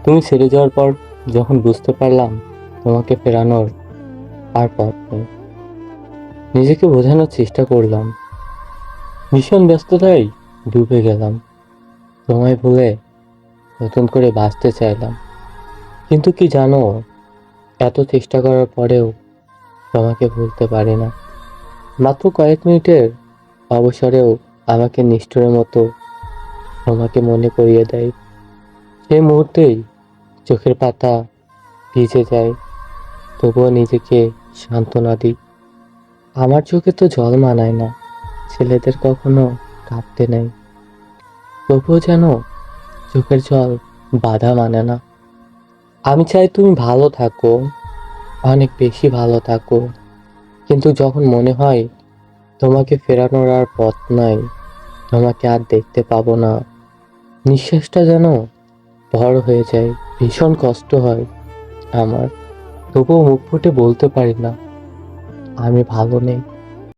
তুমি ছেড়ে যাওয়ার পর যখন বুঝতে পারলাম তোমাকে ফেরানোর আর পথ নেই, নিজেকে বোঝানোর চেষ্টা করলাম, ভীষণ ব্যস্ততায় ডুবে গেলাম, তোমায় ভুলে নতুন করে বাঁচতে চাইলাম। কিন্তু কি জানো, এত চেষ্টা করার পরেও তোমাকে ভুলতে পারি না। মাত্র কয়েক মিনিটের অবসরেও আমাকে নিষ্ঠুরের মতো তোমাকে মনে করিয়ে দেয়। সেই মুহূর্তেই চোখের পাতা ভিজে যায়, তবুও নিজেকে সান্ত্বনা দিই। আমার চোখে তো জল মানায় না, ছেলেদের কখনো কাঁদতে নেই, তবুও যেন চোখের জল বাধা মানে না। আমি চাই তুমি ভালো থাকো, অনেক বেশি ভালো থাকো, কিন্তু যখন মনে হয় তোমাকে ফেরানোর আর পথ নাই, তোমাকে আর দেখতে পাবো না, নিঃশ্বাসটা যেন বড় হয়ে যায়, ভীষণ কষ্ট হয় আমার। তবুও মুখ ফুটে বলতে পারি না আমি ভালো নেই।